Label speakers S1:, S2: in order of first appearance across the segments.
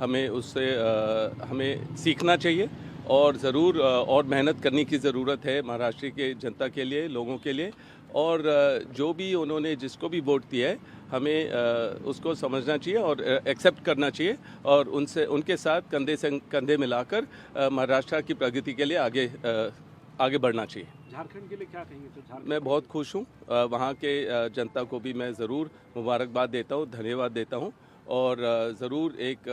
S1: हमें उससे हमें सीखना चाहिए और ज़रूर और मेहनत करने की ज़रूरत है महाराष्ट्र के जनता के लिए, लोगों के लिए। और जो भी उन्होंने जिसको भी वोट दिया है हमें उसको समझना चाहिए और एक्सेप्ट करना चाहिए और उनके साथ कंधे से कंधे मिलाकर महाराष्ट्र की प्रगति के लिए आगे बढ़ना चाहिए।
S2: झारखंड के लिए क्या कहेंगे? तो झारखंड
S1: मैं बहुत खुश हूँ, वहाँ के जनता को भी मैं ज़रूर मुबारकबाद देता हूँ, धन्यवाद देता हूँ और ज़रूर एक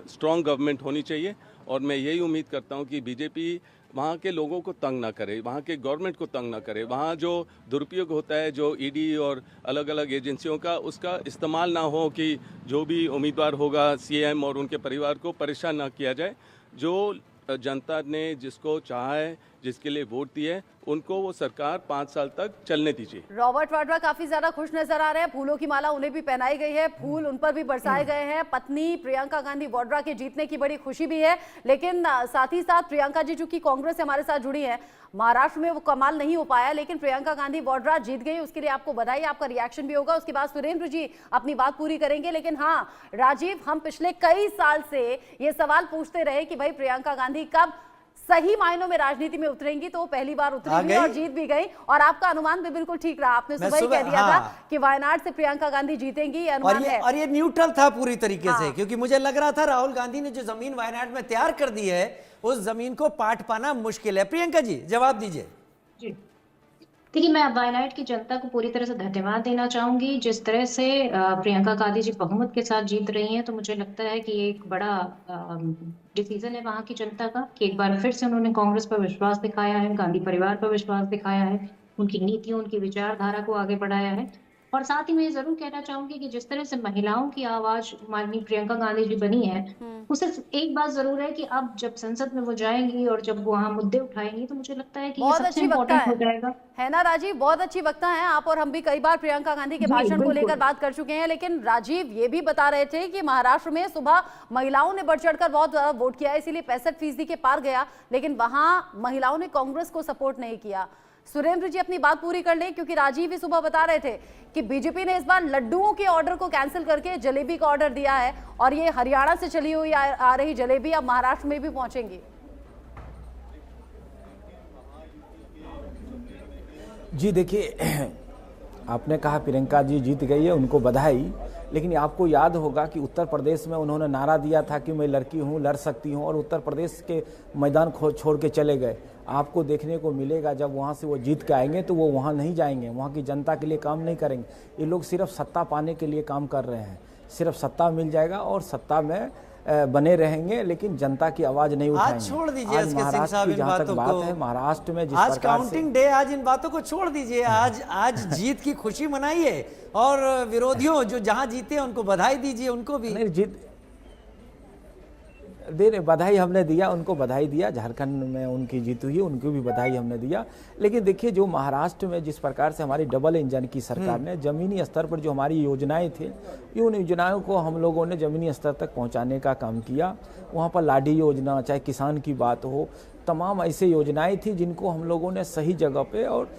S1: स्ट्रॉन्ग गवर्नमेंट होनी चाहिए। और मैं यही उम्मीद करता हूँ कि बीजेपी वहाँ के लोगों को तंग ना करे, वहाँ के गवर्नमेंट को तंग ना करे। वहाँ जो दुरुपयोग होता है, जो ईडी और अलग अलग एजेंसियों का, उसका इस्तेमाल ना हो कि जो भी उम्मीदवार होगा सीएम और उनके परिवार को परेशान ना किया जाए। जो जनता ने जिसको चाहा है, जिसके लिए वोट दिए, उनको वो सरकार 5 साल तक चलने दीजिए।
S3: रॉबर्ट वाड्रा काफी ज्यादा खुश नजर आ रहे हैं। फूलों की माला उन्हें भी पहनाई गई है, फूल उन पर भी बरसाए गए हैं। पत्नी प्रियंका गांधी वाड्रा के जीतने की बड़ी खुशी भी है, लेकिन साथ ही साथ प्रियंका जी चूंकि कांग्रेस से हमारे साथ जुड़ी है, महाराष्ट्र में वो कमाल नहीं हो पाया, लेकिन प्रियंका गांधी वाड्रा जीत गई, उसके लिए आपको बधाई। आपका रिएक्शन भी होगा, उसके बाद सुरेंद्र जी अपनी बात पूरी करेंगे। लेकिन हाँ राजीव, हम पिछले कई साल से ये सवाल पूछते रहे कि भाई प्रियंका गांधी कब सही मायनों में राजनीति में उतरेंगी, तो पहली बार उतरी भी और जीत भी गई। और आपका अनुमान भी बिल्कुल ठीक रहा, आपने सुबह ही कह दिया था कि वायनाड से प्रियंका गांधी जीतेंगी, अनुमान है।
S4: और ये न्यूट्रल था पूरी तरीके से, क्योंकि मुझे लग रहा था राहुल गांधी ने जो जमीन वायनाड में तैयार कर दी है उस जमीन को पाट पाना मुश्किल है। प्रियंका जी जवाब दीजिए।
S5: जी देखिए, मैं वायनाड की जनता को पूरी तरह से धन्यवाद देना चाहूंगी। जिस तरह से प्रियंका गांधी जी बहुमत के साथ जीत रही हैं, तो मुझे लगता है कि ये एक बड़ा डिसीजन है वहां की जनता का कि एक बार फिर से उन्होंने कांग्रेस पर विश्वास दिखाया है, गांधी परिवार पर विश्वास दिखाया है, उनकी नीतियों, उनकी विचारधारा को आगे बढ़ाया है। और साथ ही मैं ये जरूर कहना चाहूंगी कि जिस तरह से महिलाओं की आवाज माननीय प्रियंका गांधी जी बनी है, उससे एक बात जरूर है कि अब जब संसद में वो जाएंगी और जब वहां मुद्दे उठाएंगी, तो मुझे लगता है कि ये सबसे इम्पोर्टेंट हो जाएगा।
S3: है ना राजीव, बहुत अच्छी वक्ता हैं आप, और हम भी कई बार प्रियंका गांधी के भाषण को लेकर बात कर चुके हैं। लेकिन राजीव ये भी बता रहे थे कि महाराष्ट्र में सुबह महिलाओं ने बढ़ चढ़कर बहुत ज्यादा वोट किया है, इसीलिए 65% के पार गया, लेकिन वहां महिलाओं ने कांग्रेस को सपोर्ट नहीं किया। सुरेंद्र जी अपनी बात पूरी कर लें, क्योंकि राजीव भी सुबह बता रहे थे कि बीजेपी ने इस बार लड्डुओं के ऑर्डर को कैंसिल करके जलेबी का ऑर्डर दिया है, और ये हरियाणा से चली हुई आ रही जलेबी अब महाराष्ट्र में भी पहुंचेंगी।
S6: जी देखिए, आपने कहा प्रियंका जी जीत गई है, उनको बधाई। लेकिन आपको याद होगा कि उत्तर प्रदेश में उन्होंने नारा दिया था कि मैं लड़की हूँ, लड़ सकती हूँ, और उत्तर प्रदेश के मैदान छोड़ के चले गए। आपको देखने को मिलेगा जब वहाँ से वो जीत के आएंगे तो वो वहाँ नहीं जाएंगे, वहाँ की जनता के लिए काम नहीं करेंगे। ये लोग सिर्फ सत्ता पाने के लिए काम कर रहे हैं, सिर्फ सत्ता मिल जाएगा और सत्ता में बने रहेंगे, लेकिन जनता की आवाज नहीं उठाएंगे।
S4: आज छोड़ दीजिए
S6: आज महाराष्ट्र की जहाँ तक बात है, महाराष्ट्र में जिस
S4: आज
S6: प्रकार
S4: काउंटिंग डे, आज इन बातों को छोड़ दीजिए। आज जीत की खुशी मनाइए और विरोधियों जो जहां जीते हैं उनको बधाई दीजिए, उनको भी
S6: जीत दे बधाई हमने दिया, उनको बधाई दिया। झारखंड में उनकी जीत हुई, उनको भी बधाई हमने दिया। लेकिन देखिए, जो महाराष्ट्र में जिस प्रकार से हमारी डबल इंजन की सरकार ने जमीनी स्तर पर जो हमारी योजनाएं थी, उन योजनाओं को हम लोगों ने जमीनी स्तर तक पहुंचाने का काम किया। वहां पर लाडी योजना, चाहे किसान की बात हो, तमाम ऐसे योजनाएं थी जिनको हम लोगों ने सही जगह पे और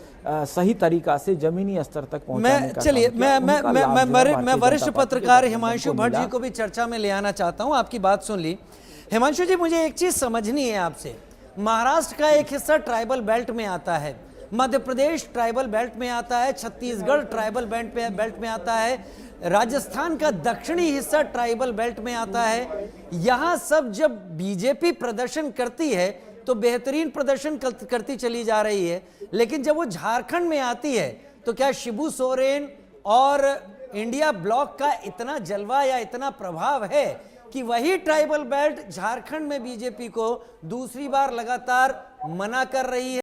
S6: सही तरीका से जमीनी स्तर तक पहुंचाने का
S4: चलिए, मैं वरिष्ठ पत्रकार हिमांशु भट्ट जी
S6: को
S4: को भी चर्चा में ले आना चाहता हूं। आपकी बात सुन ली हिमांशु जी, मुझे एक चीज समझनी है आपसे। महाराष्ट्र का एक हिस्सा ट्राइबल बेल्ट में आता है, मध्य प्रदेश ट्राइबल बेल्ट में आता है, छत्तीसगढ़ ट्राइबल बेल्ट में आता है, राजस्थान का दक्षिणी हिस्सा ट्राइबल बेल्ट में आता है। यहां सब जब बीजेपी प्रदर्शन करती है तो बेहतरीन प्रदर्शन करती चली जा रही है, लेकिन जब वो झारखंड में आती है तो क्या शिबू सोरेन और इंडिया ब्लॉक का इतना जलवा या इतना प्रभाव है कि वही ट्राइबल बेल्ट झारखंड में बीजेपी को दूसरी बार लगातार मना कर रही है?